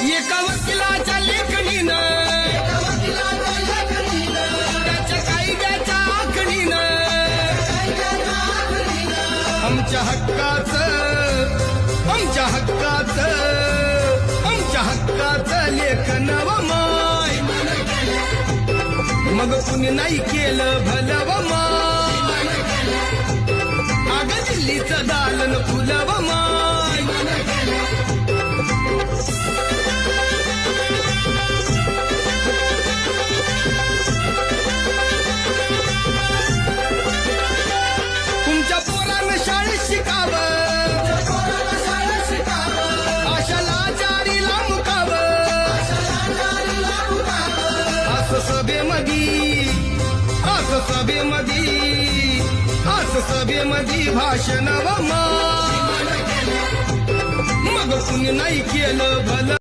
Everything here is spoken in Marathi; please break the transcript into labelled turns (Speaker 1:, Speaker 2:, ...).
Speaker 1: एका वकिलाच्या लेखणीनं त्याच्या कायद्याच्या आखणीनं आमच्या हक्काचं लेखन व माय मग कुणी नाही केलं भलं व माय अगं दिल्लीचं दालन फुलं व माय तुमच्या पोरानं शाळेत शिकावं आशाला जारीला मुकावं असं सभेमध्ये भाषण व माय मग कुणी नाही केलं भलं